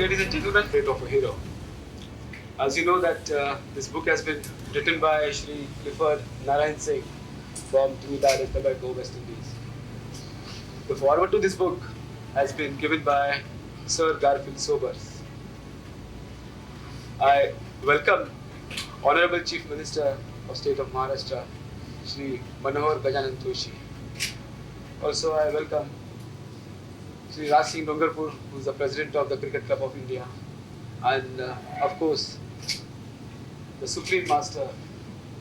ladies and gentlemen, Fate of a Hero. As you know that this book has been written by Shri Clifford Narinesingh from Trinidad and Tobago, West Indies. The foreword to this book has been given by Sir Garfield Sobers. I welcome Honorable Chief Minister of State of Maharashtra, Shri Manohar Gajanan Joshi. Also, I welcome Shri Narinesingh Dongarpur, who is the President of the Cricket Club of India, and of course, the Supreme Master,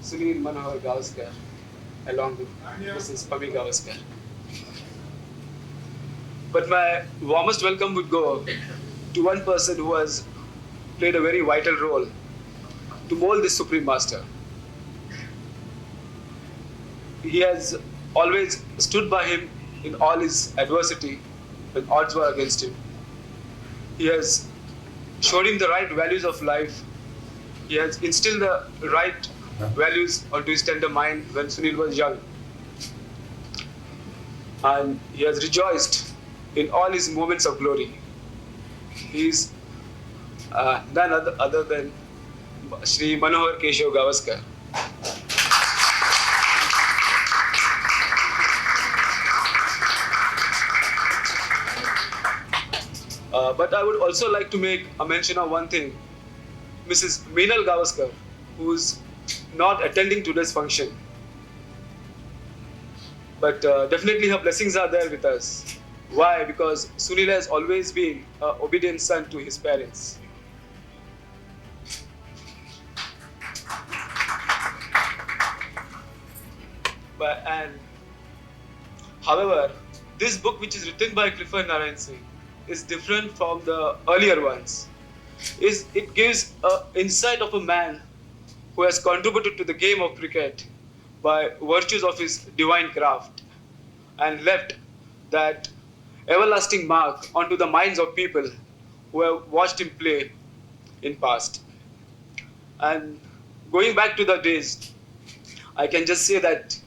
Sunil Manohar Gavaskar, along with Mrs. Pami Gavaskar. But my warmest welcome would go to one person who has played a very vital role to mold this Supreme Master. He has always stood by him in all his adversity when odds were against him. He has showed him the right values of life. He has instilled the right values onto his tender mind when Sunil was young. And he has rejoiced in all his moments of glory. He is none other than Shri Manohar Keshav Gavaskar. But I would also like to make a mention of one thing. Mrs. Meenal Gavaskar, who is not attending today's function. But definitely her blessings are there with us. Why? Because Sunil has always been an obedient son to his parents. However, this book, which is written by Clifford Narinesingh, is different from the earlier ones. It gives an insight of a man who has contributed to the game of cricket by virtues of his divine craft and left that everlasting mark onto the minds of people who have watched him play in past. And going back to the days, I can just say that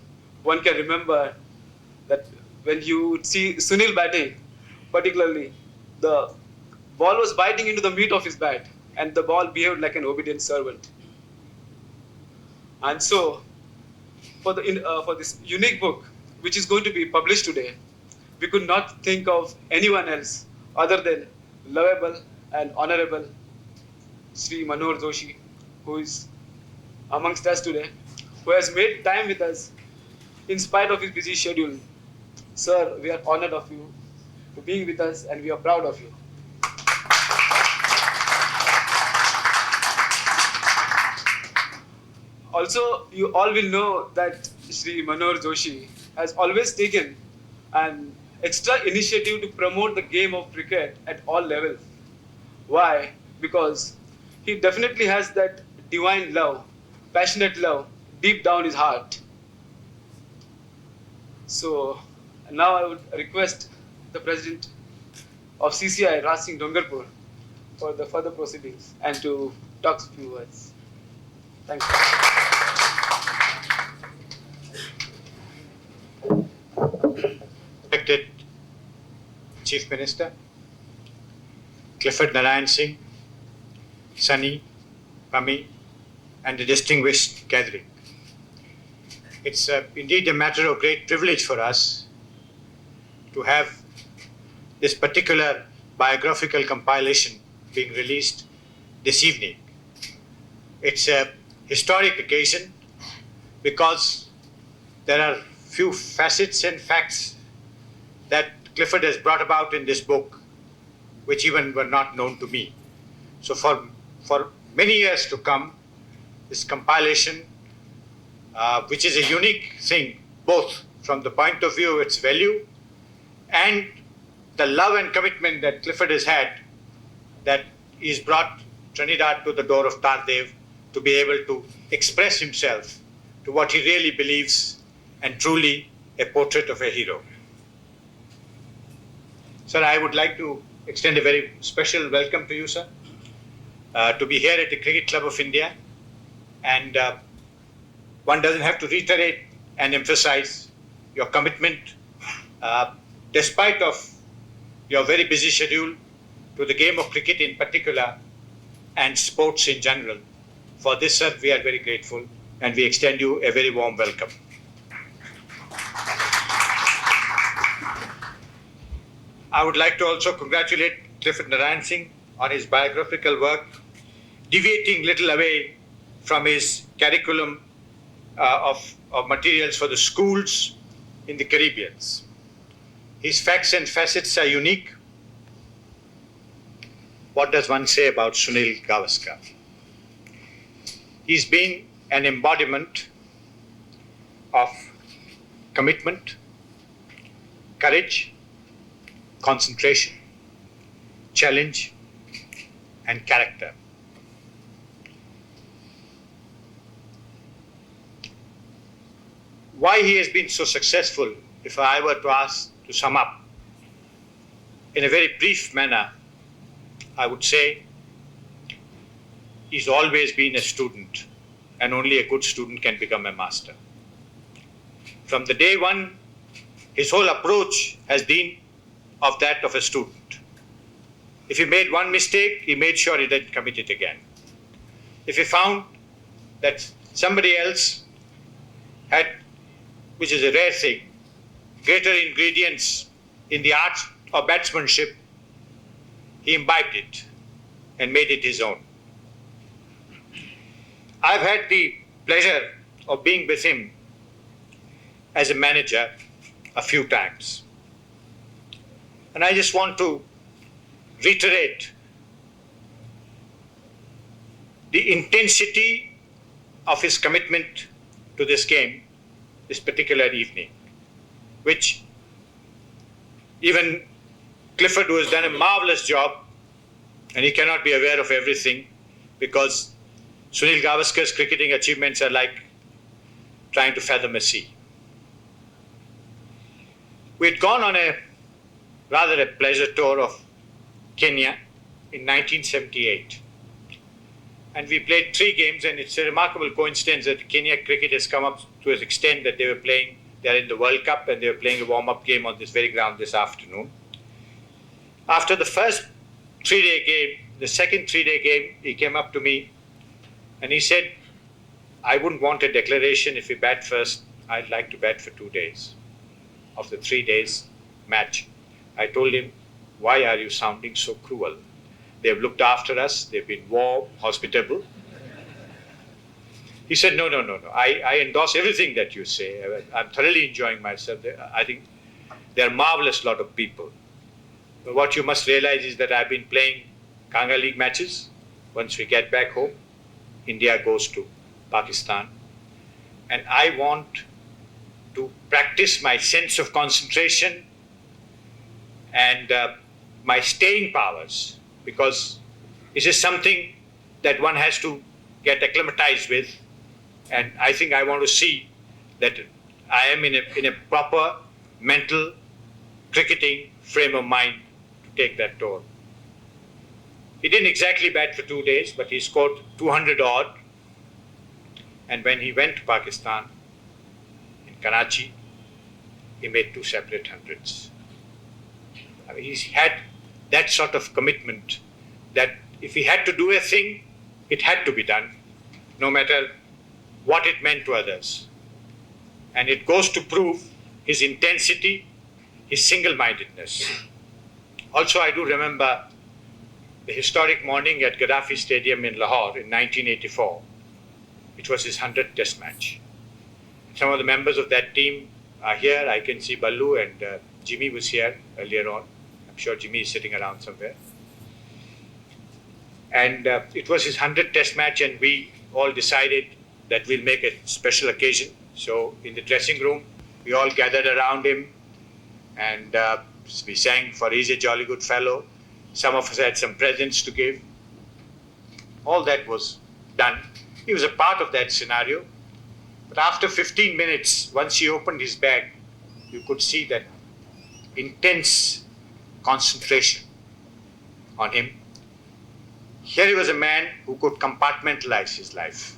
one can remember that when you would see Sunil batting, particularly, the ball was biting into the meat of his bat, and the ball behaved like an obedient servant. And so, for this unique book, which is going to be published today, we could not think of anyone else other than lovable and honorable Sri Manohar Joshi, who is amongst us today, who has made time with us in spite of his busy schedule. Sir, we are honored of you to being with us, and we are proud of you. Also, you all will know that Sri Manohar Joshi has always taken an extra initiative to promote the game of cricket at all levels. Why? Because he definitely has that divine love, passionate love, deep down his heart. So, now I would request the President of CCI, Narinesingh Dongarpur, for the further proceedings and to talk a few words. Thank you. Respected Chief Minister, Clifford Narinesingh, Sunny, Pami, and the distinguished gathering. It's indeed a matter of great privilege for us to have this particular biographical compilation being released this evening. It's a historic occasion because there are few facets and facts that Clifford has brought about in this book which even were not known to me. So for many years to come, this compilation, which is a unique thing, both from the point of view of its value and the love and commitment that Clifford has had, that he's brought Trinidad to the door of Tardev to be able to express himself to what he really believes and truly a portrait of a hero. Sir, I would like to extend a very special welcome to you, sir, to be here at the Cricket Club of India. And one doesn't have to reiterate and emphasize your commitment, despite of your very busy schedule, to the game of cricket in particular and sports in general. For this, sir, we are very grateful and we extend you a very warm welcome. I would like to also congratulate Clifford Narinesingh on his biographical work, deviating little away from his curriculum of materials for the schools in the Caribbean. His facts and facets are unique. What does one say about Sunil Gavaskar? He's been an embodiment of commitment, courage, concentration, challenge, and character. Why he has been so successful, if I were to ask to sum up in a very brief manner, I would say he's always been a student, and only a good student can become a master. From the day one, his whole approach has been of that of a student. If he made one mistake, he made sure he didn't commit it again. If he found that somebody else had, which is a rare thing, greater ingredients in the art of batsmanship, he imbibed it and made it his own. I've had the pleasure of being with him as a manager a few times. And I just want to reiterate the intensity of his commitment to this game this particular evening, which even Clifford, who has done a marvelous job, and he cannot be aware of everything because Sunil Gavaskar's cricketing achievements are like trying to fathom a sea. We had gone on a pleasure tour of Kenya in 1978. And we played 3 games, and it's a remarkable coincidence that Kenya cricket has come up to an extent that they are in the World Cup and they were playing a warm-up game on this very ground this afternoon. After the first 3-day game, the second 3-day game, he came up to me and he said, I wouldn't want a declaration if we bat first. I'd like to bat for 2 days of the 3 days match. I told him, why are you sounding so cruel? They've looked after us, they've been warm, hospitable. He said, no. I endorse everything that you say. I'm thoroughly enjoying myself. I think they're a marvelous lot of people. But what you must realize is that I've been playing Kanga League matches. Once we get back home, India goes to Pakistan. And I want to practice my sense of concentration and my staying powers, because this is something that one has to get acclimatized with. And I think I want to see that I am in a proper mental cricketing frame of mind to take that tour. He didn't exactly bat for 2 days, but he scored 200 odd. And when he went to Pakistan, in Karachi, he made 2 separate hundreds. I mean, he's had that sort of commitment that if he had to do a thing, it had to be done, no matter what it meant to others. And it goes to prove his intensity, his single-mindedness. Also, I do remember the historic morning at Gaddafi Stadium in Lahore in 1984. It was his 100th test match. Some of the members of that team are here. I can see Ballu, and Jimmy was here earlier on. I'm sure Jimmy is sitting around somewhere. And it was his 100th test match, and we all decided that we'll make a special occasion. So in the dressing room, we all gathered around him, and we sang for He's a Jolly Good Fellow. Some of us had some presents to give. All that was done. He was a part of that scenario. But after 15 minutes, once he opened his bag, you could see that intense concentration on him. Here he was a man who could compartmentalize his life.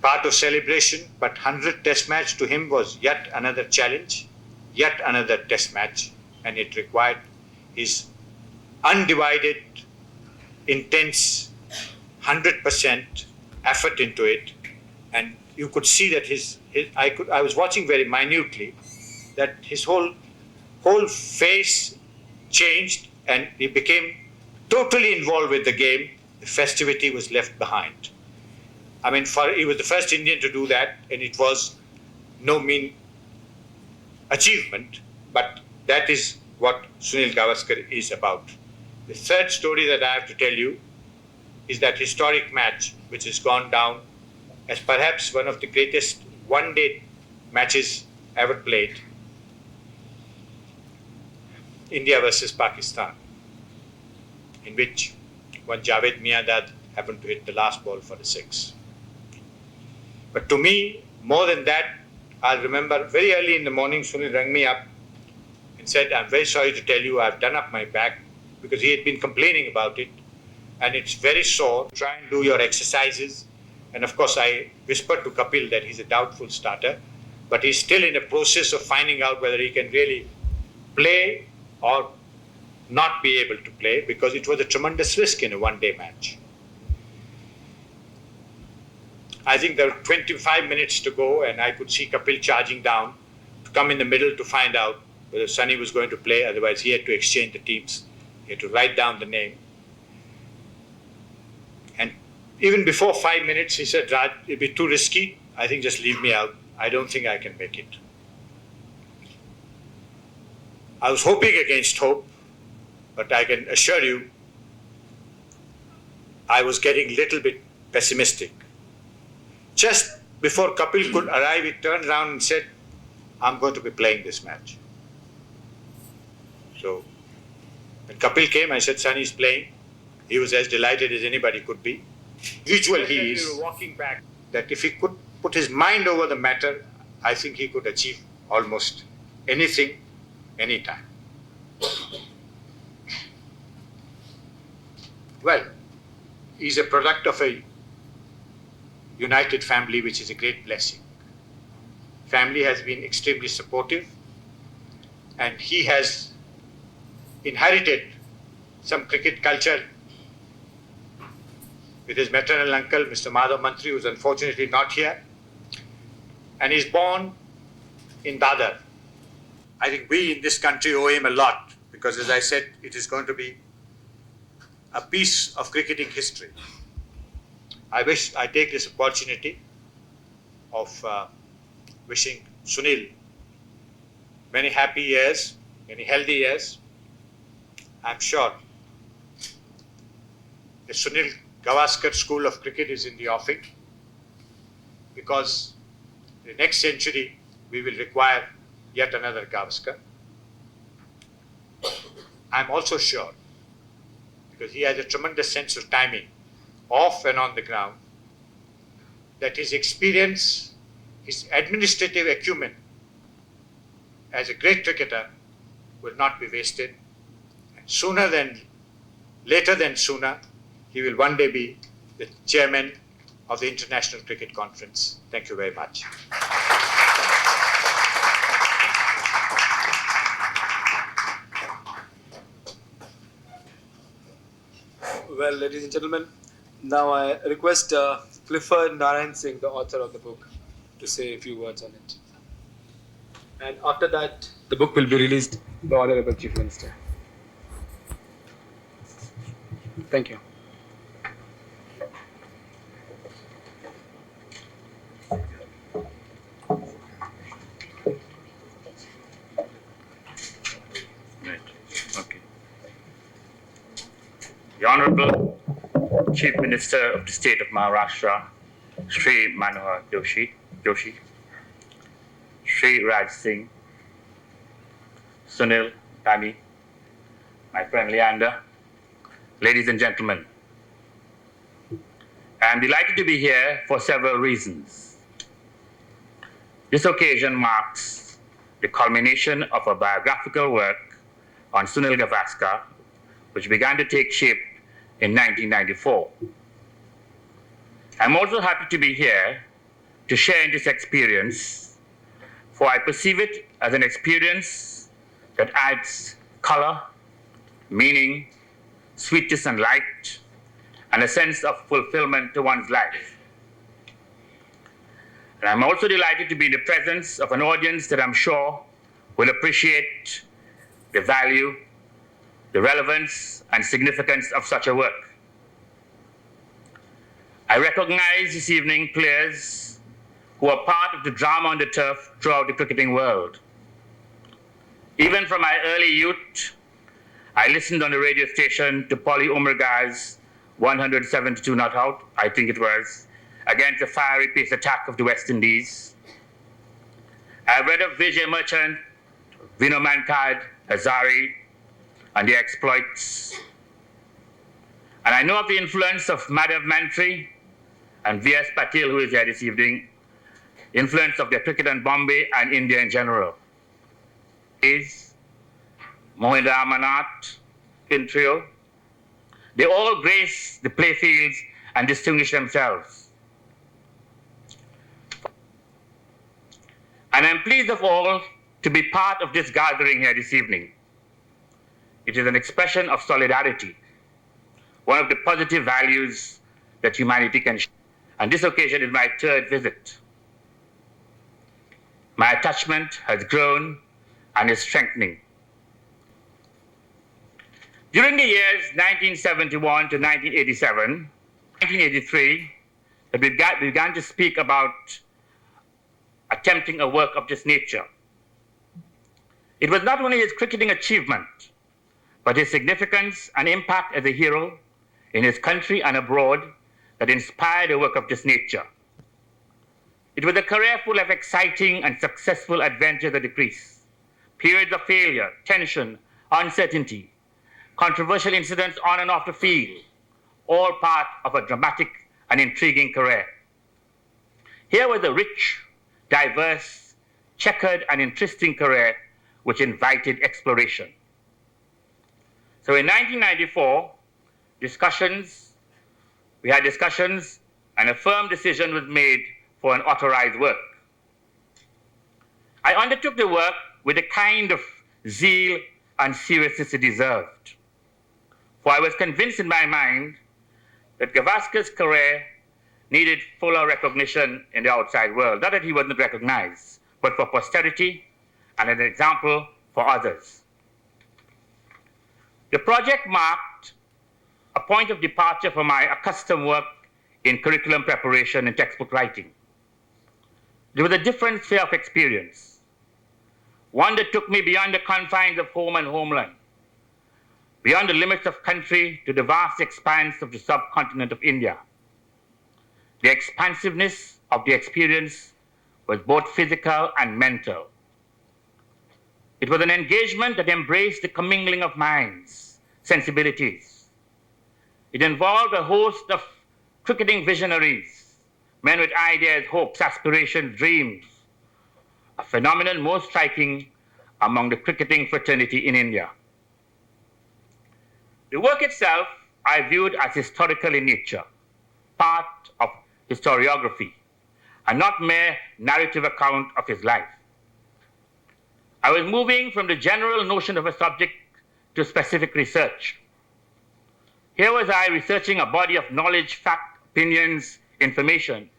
Part of celebration, but 100th test match to him was yet another challenge, yet another test match, and it required his undivided, intense, 100% effort into it, and you could see that I was watching very minutely that his whole face changed and he became totally involved with the game. The festivity was left behind. I mean, he was the first Indian to do that, and it was no mean achievement, but that is what Sunil Gavaskar is about. The third story that I have to tell you is that historic match which has gone down as perhaps one of the greatest one-day matches ever played. India versus Pakistan, in which one Javed Miandad happened to hit the last ball for a six. But to me, more than that, I'll remember very early in the morning, Sunil rang me up and said, "I'm very sorry to tell you I've done up my back," because he had been complaining about it, and it's very sore. Try and do your exercises. And of course, I whispered to Kapil that he's a doubtful starter, but he's still in a process of finding out whether he can really play or not be able to play, because it was a tremendous risk in a one-day match. I think there were 25 minutes to go, and I could see Kapil charging down to come in the middle to find out whether Sunny was going to play. Otherwise, he had to exchange the teams. He had to write down the name. And even before 5 minutes, he said, "Raj, it'd be too risky. I think just leave me out. I don't think I can make it." I was hoping against hope, but I can assure you, I was getting a little bit pessimistic. Just before Kapil could arrive, he turned around and said, "I'm going to be playing this match." So when Kapil came, I said, "Sunny's playing." He was as delighted as anybody could be. Visual he is, walking back, that if he could put his mind over the matter, I think he could achieve almost anything, anytime. Well, he's a product of a united family, which is a great blessing. Family has been extremely supportive, and he has inherited some cricket culture with his maternal uncle, Mr. Madhav Mantri, who is unfortunately not here, and he's born in Dadar. I think we in this country owe him a lot, because as I said, it is going to be a piece of cricketing history. I take this opportunity of wishing Sunil many happy years, many healthy years. I'm sure the Sunil Gavaskar School of Cricket is in the offing, because the next century we will require yet another Gavaskar. I'm also sure, because he has a tremendous sense of timing, off and on the ground, that his experience, his administrative acumen as a great cricketer will not be wasted. And later than sooner, he will one day be the chairman of the International Cricket Conference. Thank you very much. Well, ladies and gentlemen, now I request Clifford Narinesingh, the author of the book, to say a few words on it. And after that, the book will be released by the Honorable Chief Minister. Thank you. Right. Okay. The Honorable Chief Minister of the State of Maharashtra, Shri Manohar Joshi, Shri Raj Singh, Sunil, Tani, my friend Leander, ladies and gentlemen, I am delighted to be here for several reasons. This occasion marks the culmination of a biographical work on Sunil Gavaskar, which began to take shape in 1994. I'm also happy to be here to share in this experience, for I perceive it as an experience that adds color, meaning, sweetness and light, and a sense of fulfillment to one's life. And I'm also delighted to be in the presence of an audience that I'm sure will appreciate the value, the relevance, and significance of such a work. I recognize this evening players who are part of the drama on the turf throughout the cricketing world. Even from my early youth, I listened on the radio station to Polly Umriga's 172 not out, I think it was, against the fiery pace attack of the West Indies. I've read of Vijay Merchant, Vino Mankad, Hazari, and their exploits. And I know of the influence of Madhav Mantri and V.S. Patil, who is here this evening, influence of their cricket in Bombay and India in general. Mohinder Amarnath, in trio, they all grace the playfields and distinguish themselves. And I'm pleased of all to be part of this gathering here this evening. It is an expression of solidarity, one of the positive values that humanity can share. And this occasion is my third visit. My attachment has grown and is strengthening. During the years 1971 to 1987, 1983, we began to speak about attempting a work of this nature. It was not only his cricketing achievement, but his significance and impact as a hero in his country and abroad that inspired a work of this nature. It was a career full of exciting and successful adventures at the crease, periods of failure, tension, uncertainty, controversial incidents on and off the field, all part of a dramatic and intriguing career. Here was a rich, diverse, checkered, and interesting career which invited exploration. So in 1994, we had discussions, and a firm decision was made for an authorized work. I undertook the work with the kind of zeal and seriousness it deserved. For I was convinced in my mind that Gavaskar's career needed fuller recognition in the outside world. Not that he wasn't recognized, but for posterity and an example for others. The project marked a point of departure from my accustomed work in curriculum preparation and textbook writing. There was a different sphere of experience, one that took me beyond the confines of home and homeland, beyond the limits of country to the vast expanse of the subcontinent of India. The expansiveness of the experience was both physical and mental. It was an engagement that embraced the commingling of minds, sensibilities. It involved a host of cricketing visionaries, men with ideas, hopes, aspirations, dreams, a phenomenon most striking among the cricketing fraternity in India. The work itself I viewed as historical in nature, part of historiography, and not mere narrative account of his life. I was moving from the general notion of a subject to specific research. Here was I researching a body of knowledge, fact, opinions, information,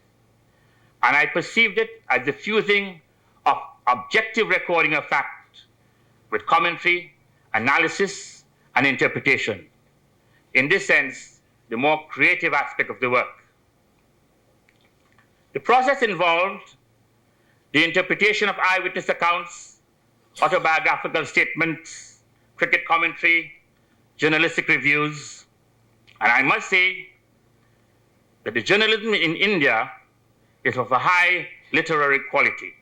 and I perceived it as the fusing of objective recording of fact with commentary, analysis, and interpretation. In this sense, the more creative aspect of the work. The process involved the interpretation of eyewitness accounts, autobiographical statements, cricket commentary, journalistic reviews, and I must say that the journalism in India is of a high literary quality,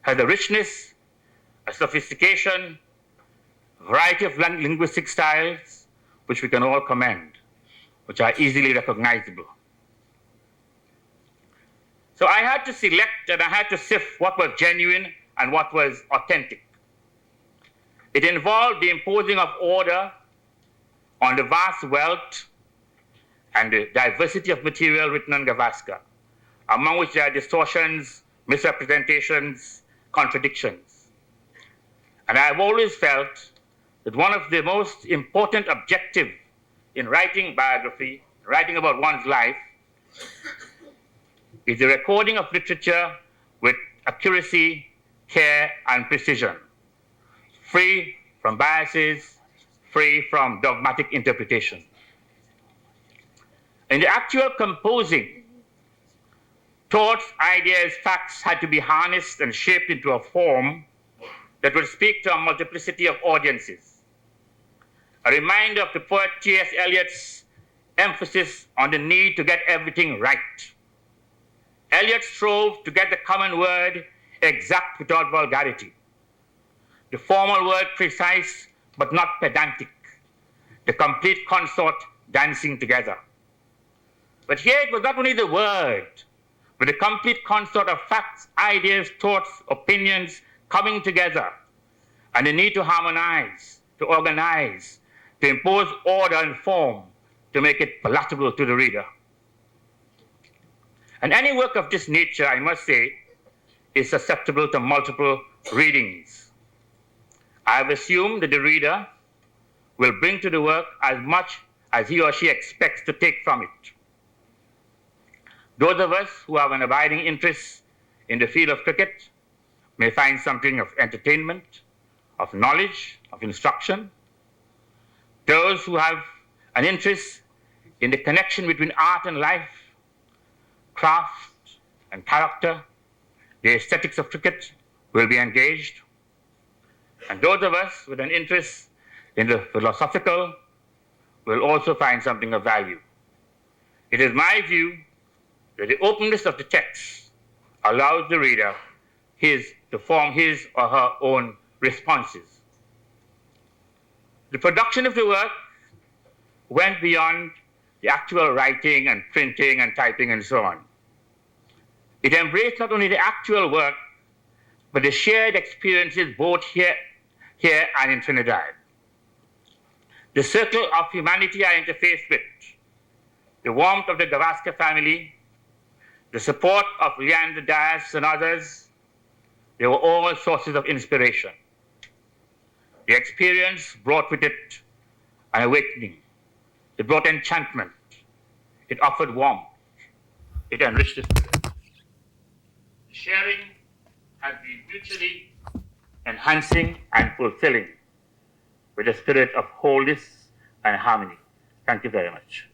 has a richness, a sophistication, variety of linguistic styles, which we can all commend, which are easily recognizable. So I had to select and I had to sift what was genuine and what was authentic. It involved the imposing of order on the vast wealth and the diversity of material written on Gavaskar, among which there are distortions, misrepresentations, contradictions. And I've always felt that one of the most important objectives in writing biography, writing about one's life, is the recording of literature with accuracy, care, and precision, free from biases, free from dogmatic interpretation. In the actual composing, thoughts, ideas, facts had to be harnessed and shaped into a form that would speak to a multiplicity of audiences. A reminder of the poet T.S. Eliot's emphasis on the need to get everything right. Eliot strove to get the common word exact without vulgarity, the formal word precise but not pedantic, the complete consort dancing together. But here it was not only the word, but the complete consort of facts, ideas, thoughts, opinions coming together, and the need to harmonize, to organize, to impose order and form, to make it palatable to the reader. And any work of this nature, I must say, is susceptible to multiple readings. I have assumed that the reader will bring to the work as much as he or she expects to take from it. Those of us who have an abiding interest in the field of cricket may find something of entertainment, of knowledge, of instruction. Those who have an interest in the connection between art and life, craft and character, the aesthetics of cricket, will be engaged. And those of us with an interest in the philosophical will also find something of value. It is my view that the openness of the text allows the reader to form his or her own responses. The production of the work went beyond the actual writing and printing and typing and so on. It embraced not only the actual work, but the shared experiences both here and in Trinidad. The circle of humanity I interfaced with, the warmth of the Gavaskar family, the support of Leander Dias and others, they were all sources of inspiration. The experience brought with it an awakening. It brought enchantment. It offered warmth. It enriched the spirit. The sharing has been mutually enhancing and fulfilling with a spirit of wholeness and harmony. Thank you very much.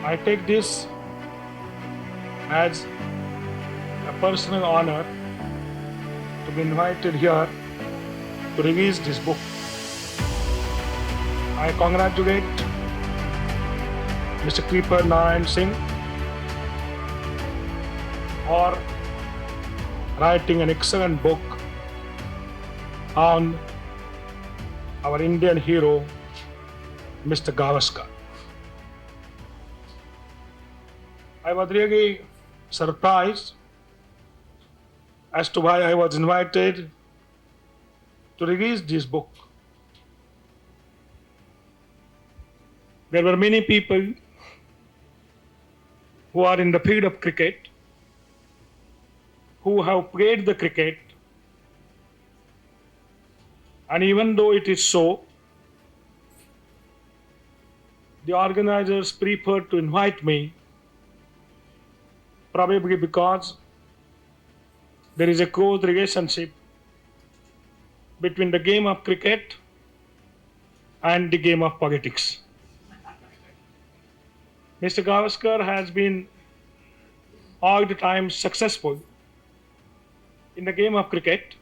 I take this as a personal honor to be invited here to release this book. I congratulate Mr. Clifford Narinesingh for writing an excellent book on our Indian hero, Mr. Gavaskar. I was really surprised as to why I was invited to release this book. There were many people who are in the field of cricket, who have played the cricket, and even though it is so, the organizers preferred to invite me, probably because there is a close relationship between the game of cricket and the game of politics. Mr. Gavaskar has been all the time successful in the game of cricket.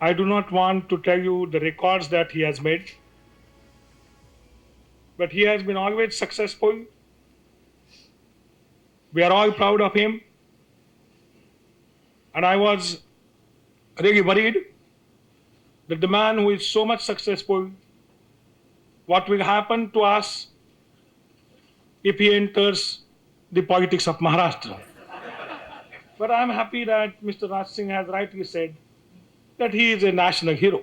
I do not want to tell you the records that he has made, but he has been always successful. We are all proud of him. And I was really worried that the man who is so much successful, what will happen to us if he enters the politics of Maharashtra? But I'm happy that Mr. Narinesingh has rightly said that he is a national hero.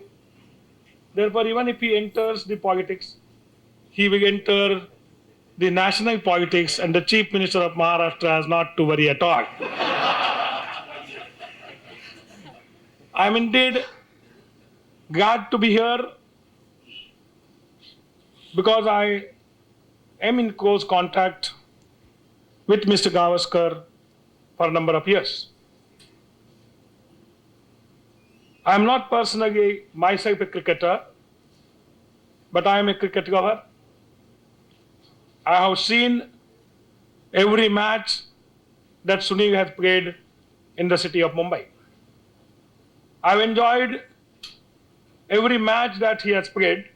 Therefore, even if he enters the politics, he will enter the national politics, and the Chief Minister of Maharashtra has not to worry at all. I'm indeed glad to be here because I am in close contact with Mr. Gavaskar for a number of years. I am not personally myself a cricketer, but I am a cricket lover. I have seen every match that Sunil has played in the city of Mumbai. I've enjoyed every match that he has played,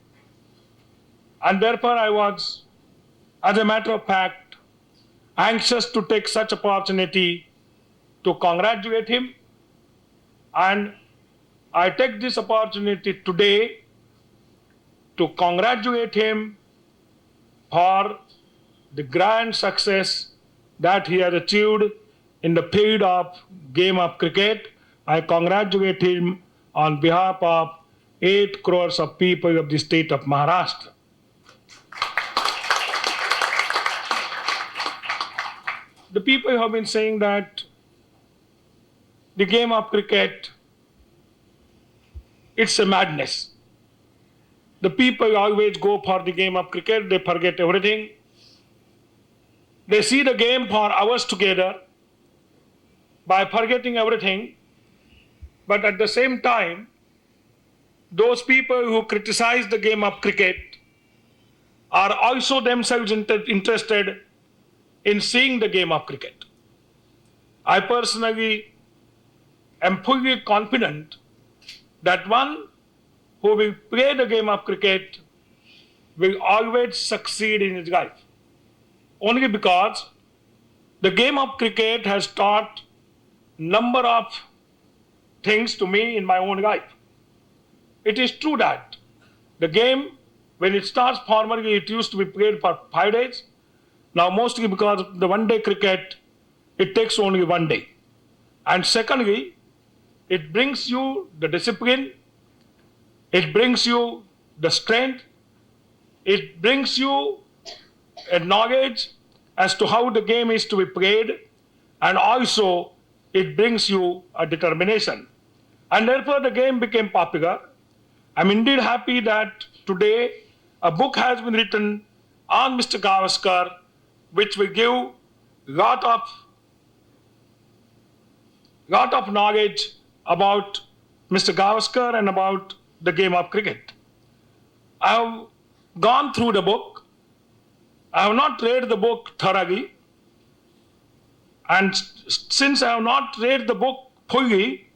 and therefore I was, as a matter of fact, anxious to take such opportunity to congratulate him, and I take this opportunity today to congratulate him for the grand success that he has achieved in the field of game of cricket. I congratulate him on behalf of 8 crores of people of the state of Maharashtra. The people have been saying that the game of cricket, it's a madness. The people always go for the game of cricket, they forget everything. They see the game for hours together by forgetting everything. But at the same time, those people who criticize the game of cricket are also themselves interested in seeing the game of cricket. I personally am fully confident that one who will play the game of cricket will always succeed in his life. Only because the game of cricket has taught number of things to me in my own life. It is true that the game, when it starts formally, it used to be played for 5 days. Now, mostly because of the one-day cricket, it takes only 1 day. And secondly, it brings you the discipline, it brings you the strength, it brings you a knowledge as to how the game is to be played, and also it brings you a determination. And therefore the game became popular. I'm indeed happy that today a book has been written on Mr. Gavaskar, which will give lot of knowledge about Mr. Gavaskar and about the game of cricket. I have gone through the book. I have not read the book thoroughly. And since I have not read the book fully,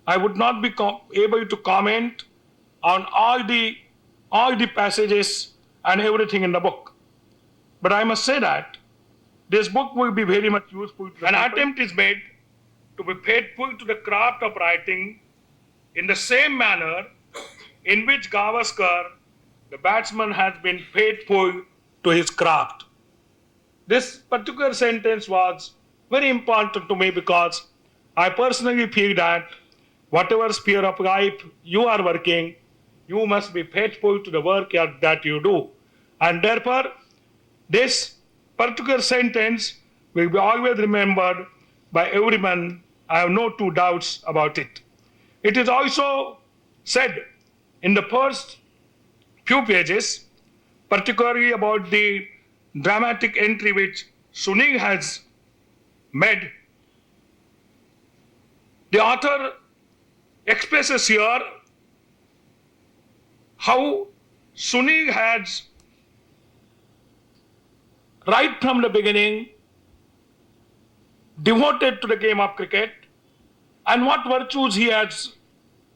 I would not be able to comment on all the passages and everything in the book. But I must say that this book will be very much useful. An attempt is made to be faithful to the craft of writing in the same manner in which Gavaskar, the batsman, has been faithful to his craft. This particular sentence was very important to me because I personally feel that whatever sphere of life you are working, you must be faithful to the work that you do. And therefore, this particular sentence will be always remembered by everyone. I have no two doubts about it. It is also said in the first few pages, particularly about the dramatic entry which Sunil has made. The author expresses here how Sunil has right from the beginning, devoted to the game of cricket, and what virtues he has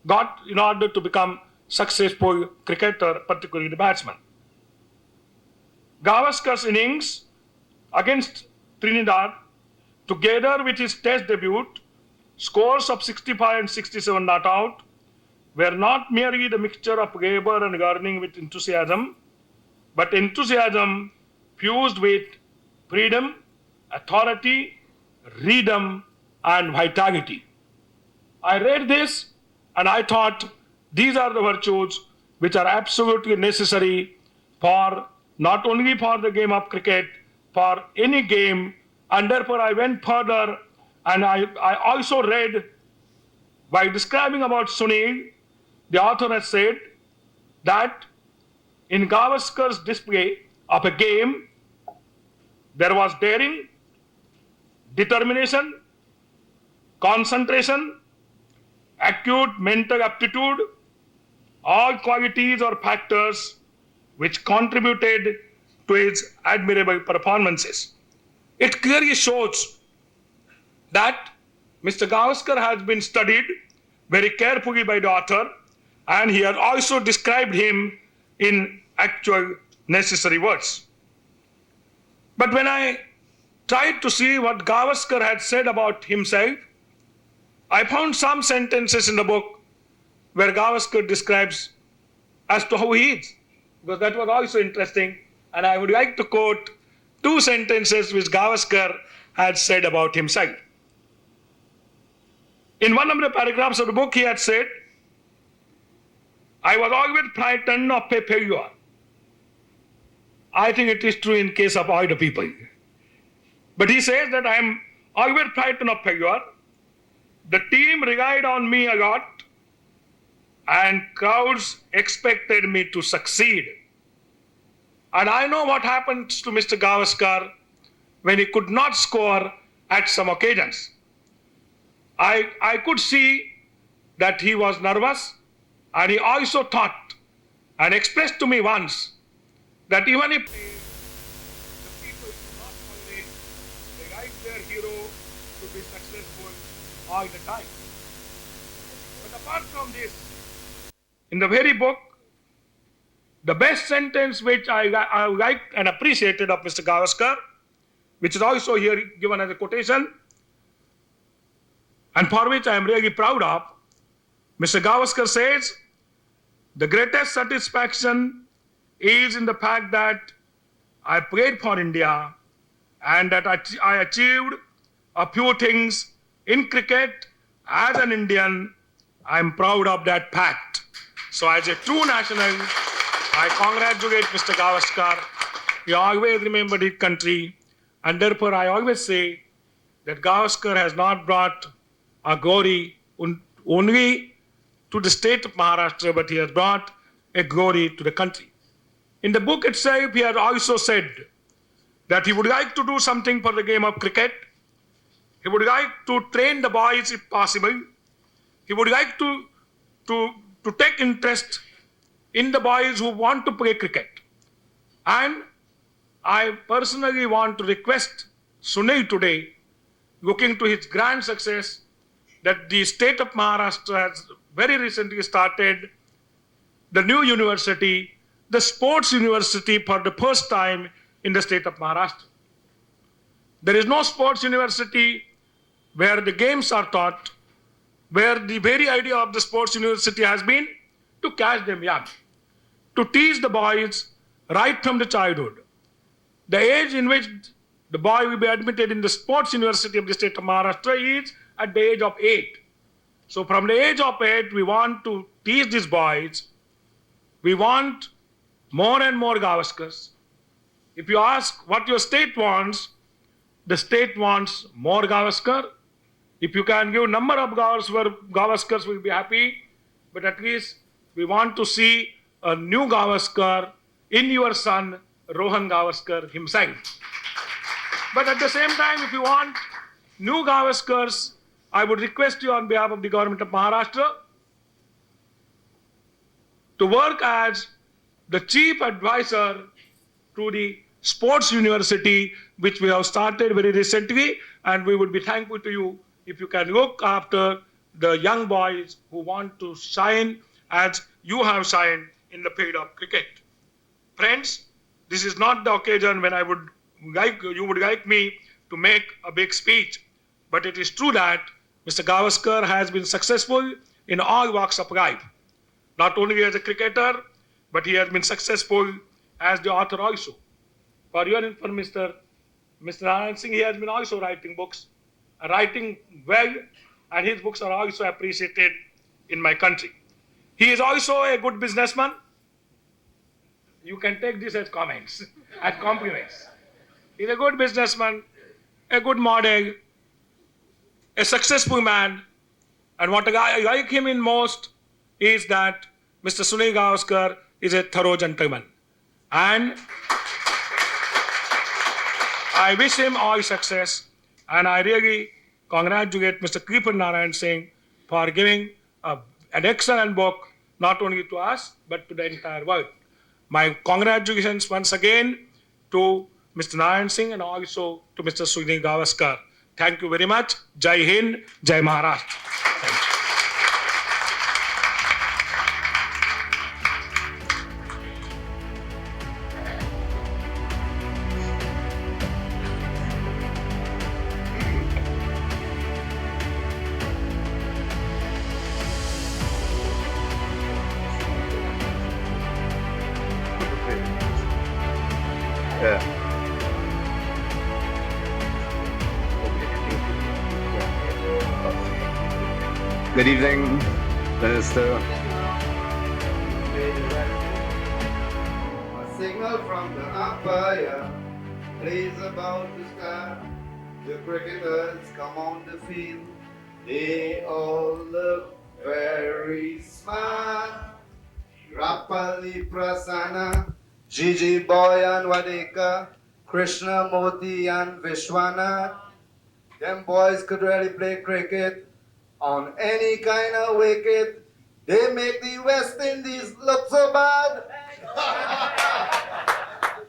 got in order to become successful cricketer, particularly the batsman. Gavaskar's innings against Trinidad, together with his test debut, scores of 65 and 67 not out, were not merely the mixture of labor and yearning with enthusiasm, but enthusiasm fused with freedom, authority, rhythm, and vitality. I read this and I thought these are the virtues which are absolutely necessary for not only for the game of cricket, for any game, and therefore I went further and I also read, by describing about Sunil, the author has said that in Gavaskar's display of a game, there was daring, determination, concentration, acute mental aptitude, all qualities or factors which contributed to his admirable performances. It clearly shows that Mr. Gavaskar has been studied very carefully by the author, and he has also described him in actual necessary words. But when I tried to see what Gavaskar had said about himself, I found some sentences in the book where Gavaskar describes as to how he is, because that was also interesting, and I would like to quote two sentences which Gavaskar had said about himself. In one of the paragraphs of the book, he had said, "I was always frightened of a failure." I think it is true in case of all the people. But he says that I am always frightened of failure. The team relied on me a lot, and crowds expected me to succeed. And I know what happens to Mr. Gavaskar when he could not score at some occasions. I could see that he was nervous, and he also thought and expressed to me once that even if the people do not always like their hero to be successful all the time. But apart from this, in the very book, the best sentence which I liked and appreciated of Mr. Gavaskar, which is also here given as a quotation, and for which I am really proud of, Mr. Gavaskar says, "The greatest satisfaction is in the fact that I played for India and that I achieved a few things in cricket as an Indian. I'm proud of that fact." So as a true national, I congratulate Mr. Gavaskar. He always remembered his country, and therefore I always say that Gavaskar has not brought a glory only to the state of Maharashtra, but he has brought a glory to the country. In the book itself, he has also said that he would like to do something for the game of cricket. He would like to train the boys if possible. He would like to take interest in the boys who want to play cricket. And I personally want to request Sunil today, looking to his grand success, that the state of Maharashtra has very recently started the new university, the sports university, for the first time in the state of Maharashtra. There is no sports university where the games are taught, where the very idea of the sports university has been to catch them young, to teach the boys right from the childhood. The age in which the boy will be admitted in the sports university of the state of Maharashtra is at the age of 8. So from the age of 8, we want to teach these boys. We want more and more Gavaskars. If you ask what your state wants, the state wants more Gavaskar. If you can give number of Gavaskars, we'll be happy. But at least we want to see a new Gavaskar in your son, Rohan Gavaskar himself. But at the same time, if you want new Gavaskars, I would request you on behalf of the government of Maharashtra to work as the chief advisor to the sports university, which we have started very recently, and we would be thankful to you if you can look after the young boys who want to shine as you have shined in the field of cricket. Friends, this is not the occasion when you would like me to make a big speech, but it is true that Mr. Gavaskar has been successful in all walks of life. Not only as a cricketer, but he has been successful as the author also. For your information, Mr. Narinesingh, he has been also writing books, writing well, and his books are also appreciated in my country. He is also a good businessman. You can take this as comments, as compliments. He's a good businessman, a good model, a successful man, and what I like him in most is that Mr. Sunil Gavaskar is a thorough gentleman. And I wish him all success, and I really congratulate Mr. Clifford Narinesingh for giving an excellent book, not only to us, but to the entire world. My congratulations once again to Mr. Narinesingh and also to Mr. Sunil Gavaskar. Thank you very much. Jai Hind, Jai Maharashtra. Good evening, Minister. A signal from the umpire plays about to start. The cricketers come on the field. They all look very smart. Rapali Prasanna, Gigi Boy and Wadeka, Krishna Moti and Vishwanath. Them boys could really play cricket on any kind of wicket. They make the West Indies look so bad.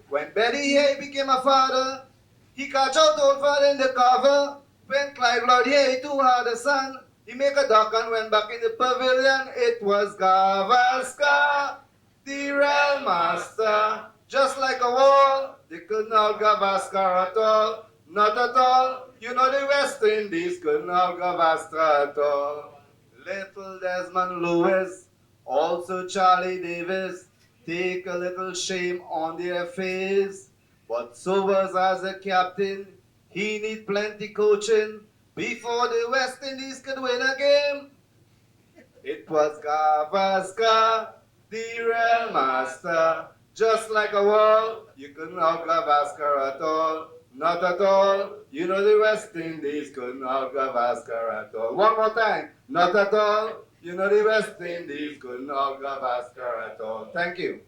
When Betty Hay became a father, he catch out old father in the cover. When Clive Lloyd Hay too had a son, he make a duck and went back in the pavilion. It was Gavaskar, the real master. Just like a wall, they couldn't out Gavaskar at all. Not at all. You know the West Indies couldn't out Gavaskar at all. Little Desmond Lewis, also Charlie Davis, take a little shame on their face. But so was as a captain, he need plenty coaching before the West Indies could win a game. It was Gavaskar, the real master. Just like a wall, you couldn't out Gavaskar at all. Not at all. You know the West Indies couldn't out Gavaskar at all. One more time. Not at all. You know the West Indies couldn't out Gavaskar at all. Thank you.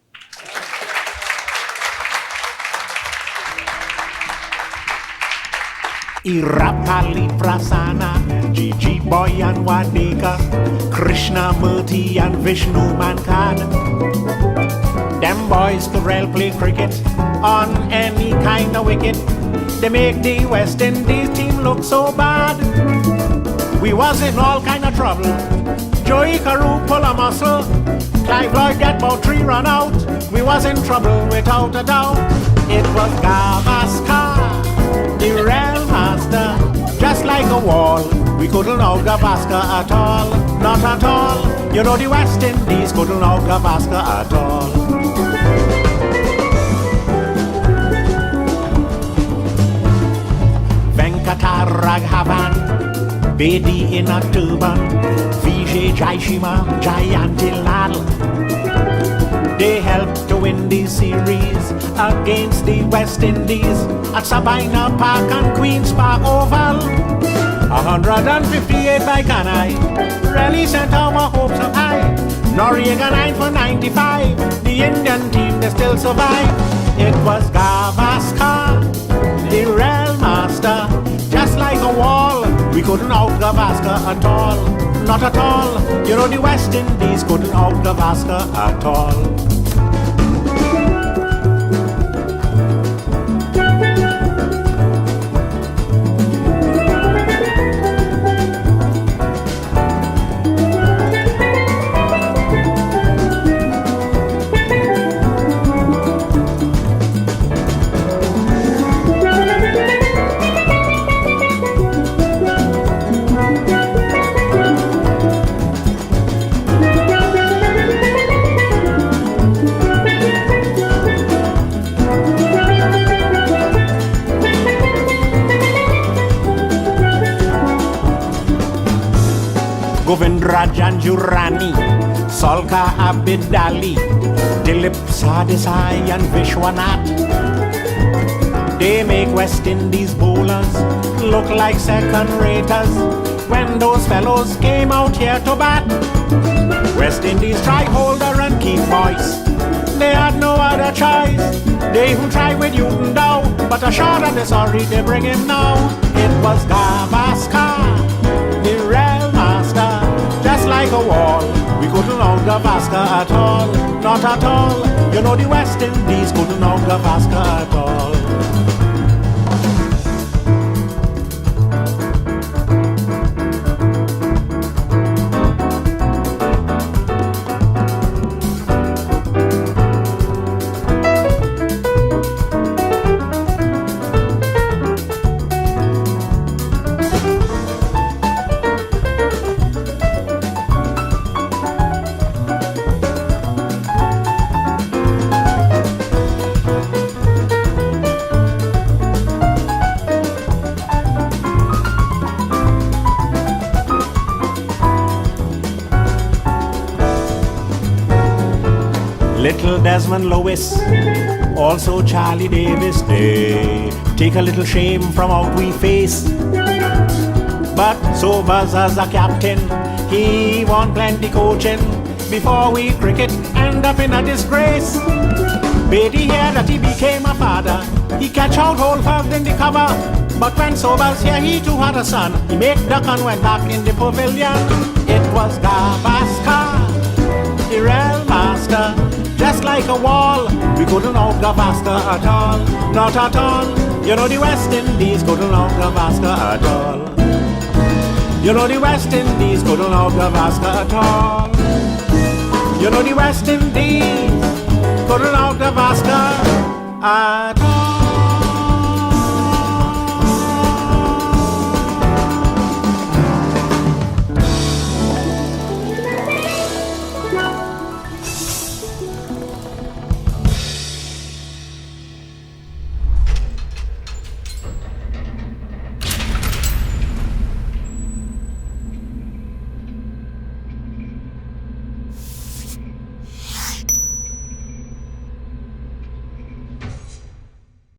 Irapali Prasanna, Gigi Boy and Wadeka, Krishna Murthy and Vishnu Mankad. Them boys could well play cricket on any kind of wicket. They make the West Indies team look so bad. We was in all kind of trouble. Joey Carew pull a muscle. Clive Lloyd get about 3 run out. We was in trouble without a doubt. It was Gavaskar, the real master. Just like a wall, we couldn't out Gavaskar at all. Not at all. You know the West Indies couldn't out Gavaskar at all. Raghavan, Bedi in a turban, Vijay Jaishima, Jayanti Lal. They helped to win the series against the West Indies at Sabina Park and Queen's Park Oval. 158 by Kanai, really sent our hopes up high. Noriega 9 for 95, the Indian team they still survive. It was Gavaskar, the real master. Just like a wall, we couldn't out Gavaskar at all. Not at all. You know the West Indies couldn't out Gavaskar at all. Govindra Janjurani, Solka Abidali, Dilip Sadesai and Vishwanath. They make West Indies bowlers look like second-raters when those fellows came out here to bat. West Indies tried holder and keep voice. They had no other choice. They even tried with Newton Dow, but a shot and they're sorry they bring him now. It was Gavaskar, the real master, just like a wall. We couldn't out Gavaskar at all, not at all. You know the West Indies couldn't out Gavaskar at all. Little Desmond Lewis, also Charlie Davis, they take a little shame from out we face. But Sobers as a captain, he won plenty coaching before we cricket end up in a disgrace. Beatty here that he became a father, he catch out Holford in the cover. But when Sobers here, he too had a son. He made duck and went back in the pavilion. It was Gavaskar, the real master, just like a wall. We couldn't out Gavaskar at all, not at all. You know the West Indies couldn't out Gavaskar at all. You know the West Indies couldn't out Gavaskar at all. You know the West Indies couldn't out Gavaskar at all.